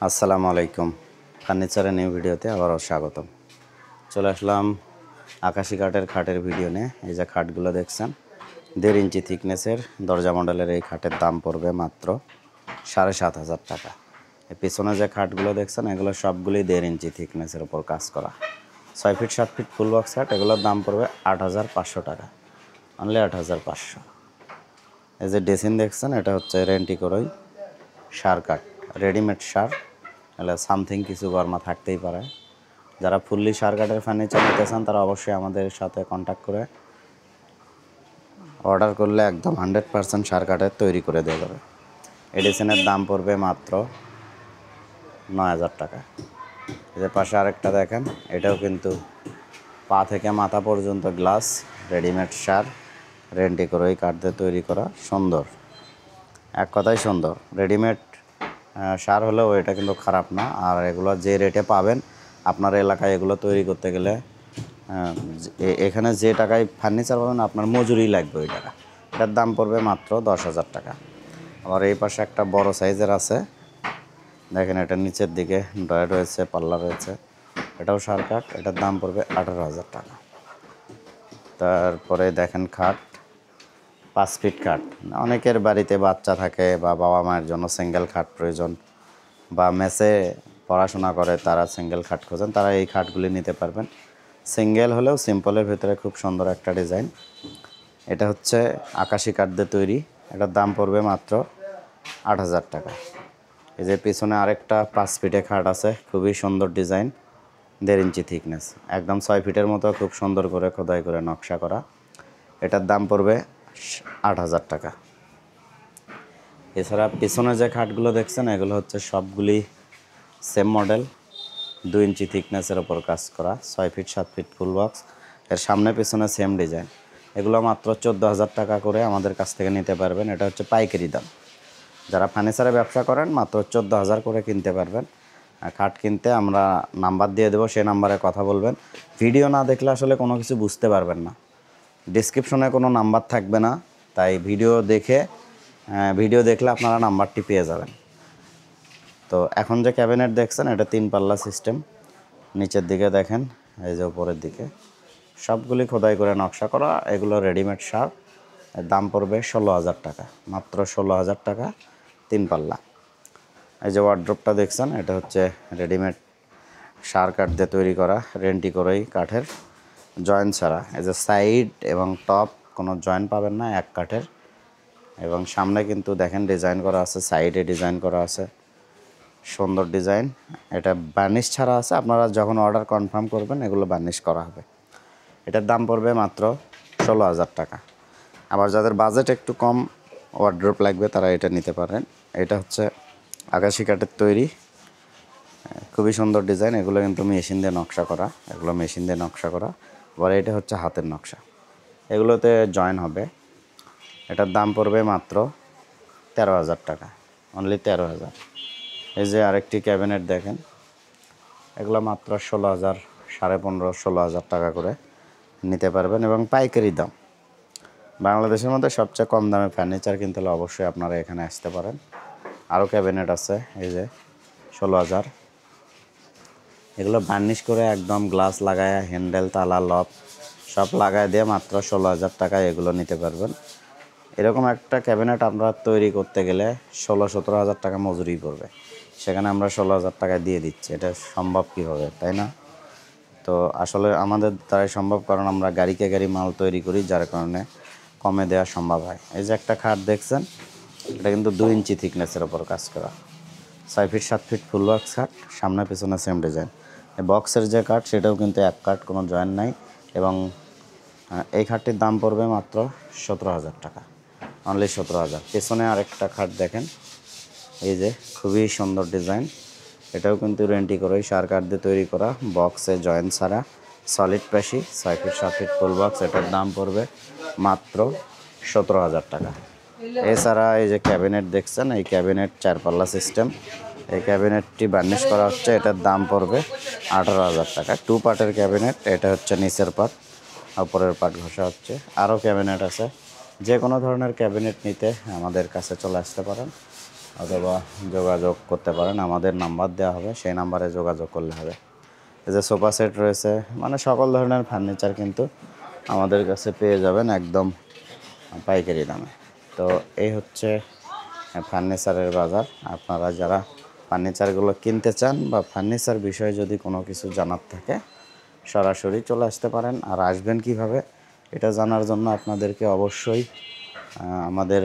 আসসালামু আলাইকুম। ফার্নিচারের নিউ ভিডিওতে আবারও স্বাগতম। চলে আসলাম আকাশি কাঠের খাটের ভিডিও নিয়ে। এই যে খাটগুলো দেখছেন 1.5 ইঞ্চি থিকনেসের দরজা মডেলের এই খাটের দাম পড়বে মাত্র 7,500 টাকা। এই পিছনে যে খাটগুলো দেখছেন এগুলো সবগুলি 1.5 ইঞ্চি থিকনেসের উপর কাজ করা 6 ফিট 7 ফিট ফুল বক্স খাট। এগুলোর দাম পড়বে 8,500 টাকা, অনলি 8,500। এই যে ড্রেসিং দেখছেন এটা হচ্ছে রেন্টি করই সার কাঠ, রেডিমেড সার। তাহলে সামথিং কিছু গরমা থাকতেই পারে। যারা ফুললি সার কাঠের ফার্নিচার নিতে চান তারা অবশ্যই আমাদের সাথে কন্ট্যাক্ট করে অর্ডার করলে একদম 100% সার কাঠের তৈরি করে দেওয়া যাবে। এডিসনের দাম পড়বে মাত্র 9,000 টাকা। এদের পাশে আরেকটা দেখেন, এটাও কিন্তু পা থেকে মাথা পর্যন্ত গ্লাস, রেডিমেড সার, রেন্টি করে ওই কাঠ দিয়ে তৈরি করা, সুন্দর, এক কথাই সুন্দর। রেডিমেড সার হলেও এটা কিন্তু খারাপ না। আর এগুলো যে রেটে পাবেন আপনার এলাকায় এগুলো তৈরি করতে গেলে এখানে যে টাকায় ফার্নিচার পাবেন আপনার মজুরি লাগবে ওই টাকা। এটার দাম পড়বে মাত্র 10,000 টাকা। আবার এই পাশে একটা বড় সাইজের আছে, দেখেন এটা নিচের দিকে ড্রয়ার রয়েছে, পাল্লা রয়েছে, এটাও সার কাঠ। এটার দাম পড়বে 18,000 টাকা। তারপরে দেখেন খাট 5 ফিট খাট। অনেকের বাড়িতে বাচ্চা থাকে বা বাবা মায়ের জন্য সিঙ্গেল খাট প্রয়োজন, বা মেসে পড়াশোনা করে তারা সিঙ্গেল খাট খোঁজেন, তারা এই খাটগুলি নিতে পারবেন। সিঙ্গেল হলেও সিম্পলের ভিতরে খুব সুন্দর একটা ডিজাইন। এটা হচ্ছে আকাশি কাঠ দিয়ে তৈরি। এটার দাম পড়বে মাত্র 8,000 টাকা। এই যে পিছনে আরেকটা 5 ফিটে খাট আছে, খুবই সুন্দর ডিজাইন, 1.5 ইঞ্চি থিকনেস, একদম 6 ফিটের মতো খুব সুন্দর করে খোদাই করে নকশা করা। এটার দাম পড়বে 8,000 টাকা। এছাড়া পিছনে যে খাটগুলো দেখছেন এগুলো হচ্ছে সবগুলি সেম মডেল, 2 ইঞ্চি থিকনেসের ওপর কাজ করা, 6 ফিট 7 ফিট ফুল বক্স। এর সামনে পিছনে সেম ডিজাইন। এগুলো মাত্র 14,000 টাকা করে আমাদের কাছ থেকে নিতে পারবেন। এটা হচ্ছে পাইকারি দাম। যারা ফার্নিচারে ব্যবসা করেন মাত্র 14,000 করে কিনতে পারবেন। খাট কিনতে আমরা নাম্বার দিয়ে দেবো, সেই নাম্বারে কথা বলবেন। ভিডিও না দেখলে আসলে কোনো কিছু বুঝতে পারবেন না, ডিসক্রিপশনে কোনো নাম্বার থাকবে না, তাই ভিডিও দেখলে আপনারা নাম্বারটি পেয়ে যাবেন। তো এখন যে ক্যাবিনেট দেখছেন এটা 3 পাল্লা সিস্টেম। নিচের দিকে দেখেন, এই যে উপরের দিকে সবগুলি খোদাই করে নকশা করা। এগুলো রেডিমেড সার। এর দাম পড়বে 16,000 টাকা, মাত্র 16,000 টাকা, 3 পাল্লা। এই যে ওয়ার্ড্রপটা দেখছেন এটা হচ্ছে রেডিমেড সার কাঠ দিয়ে তৈরি করা, রেন্টি করেই কাঠের, জয়েন্ট ছাড়া। এই যে সাইড এবং টপ কোনো জয়েন্ট পাবেন না, এক কাঠের। এবং সামনে কিন্তু দেখেন ডিজাইন করা আছে, সাইডে ডিজাইন করা আছে, সুন্দর ডিজাইন। এটা বার্নিশ ছাড়া আছে, আপনারা যখন অর্ডার কনফার্ম করবেন এগুলো বার্নিশ করা হবে। এটার দাম পড়বে মাত্র 16,000 টাকা। আবার যাদের বাজেট একটু কম ওয়ার্ড্রপ লাগবে তারা এটা নিতে পারেন। এটা হচ্ছে আকাশি কাঠের তৈরি, খুবই সুন্দর ডিজাইন। এগুলো কিন্তু মেশিন দিয়ে নকশা করা, এগুলো মেশিন দিয়ে নকশা করা। আবার এটা হচ্ছে হাতের নকশা, এগুলোতে জয়েন হবে। এটার দাম পড়বে মাত্র 13,000 টাকা, অনলি 13,000। এই যে আরেকটি ক্যাবিনেট দেখেন, এগুলো মাত্র 16,000, 15,500, 16,000 টাকা করে নিতে পারবেন এবং পাইকারি দাম। বাংলাদেশের মধ্যে সবচেয়ে কম দামে ফার্নিচার কিনতে হলে অবশ্যই আপনারা এখানে আসতে পারেন। আরও ক্যাবিনেট আছে, এই যে 16,000। এগুলো বার্নিশ করে একদম গ্লাস লাগায়, হ্যান্ডেল, তালা, লক সব লাগায় দিয়ে মাত্র 16,000 টাকায় এগুলো নিতে পারবেন। এরকম একটা ক্যাবিনেট আমরা তৈরি করতে গেলে 16-17,000 টাকা মজুরি পড়বে, সেখানে আমরা 16,000 টাকা দিয়ে দিচ্ছি। এটা সম্ভব কীভাবে, তাই না? তো আসলে আমাদের দ্বারাই সম্ভব, কারণ আমরা গাড়িকে গাড়ি মাল তৈরি করি, যার কারণে কমে দেওয়া সম্ভব হয়। এই যে একটা খাট দেখছেন, এটা কিন্তু 2 ইঞ্চি থিকনেসের ওপর কাজ করা, 6 ফিট 7 ফিট ফুল বক্স খাট, সামনে পিছনে সেম ডিজাইন। এই বক্সের যে কাঠ সেটাও কিন্তু এক কাঠ, কোনো জয়েন্ট নাই। এবং এই খাটটির দাম পড়বে মাত্র 17,000 টাকা, অনলি 17,000। পেছনে আরেকটা খাট দেখেন, এই যে খুবই সুন্দর ডিজাইন। এটাও কিন্তু রেন্টি করে সার কাঠ দিয়ে তৈরি করা, বক্সে জয়েন্ট ছাড়া, সলিড পেশি, 6 ফিট 7 ফিট ফুল বক্স। এটার দাম পড়বে মাত্র 17,000 টাকা। এছাড়া এই যে ক্যাবিনেট দেখছেন, এই ক্যাবিনেট 4 পাল্লা সিস্টেম। এই ক্যাবিনেটটি বার্নিশ করা হচ্ছে, এটার দাম পড়বে 18,000 টাকা। 2 পার্টের ক্যাবিনেট, এটা হচ্ছে নিচের পার্ট, উপরের পার্ট ঘষা হচ্ছে। আরও ক্যাবিনেট আছে, যে কোনো ধরনের ক্যাবিনেট নিতে আমাদের কাছে চলে আসতে পারেন। অথবা যোগাযোগ করতে পারেন, আমাদের নাম্বার দেওয়া হবে, সেই নাম্বারে যোগাযোগ করলে হবে। এই যে সোফা সেট রয়েছে, মানে সকল ধরনের ফার্নিচার কিন্তু আমাদের কাছে পেয়ে যাবেন একদম পাইকারি দামে। তো এই হচ্ছে ফার্নিচারের বাজার। আপনারা যারা ফার্নিচারগুলো কিনতে চান বা ফার্নিচার বিষয়ে যদি কোনো কিছু জানার থাকে সরাসরি চলে আসতে পারেন। আর আসবেন কিভাবে এটা জানার জন্য আপনাদেরকে অবশ্যই আমাদের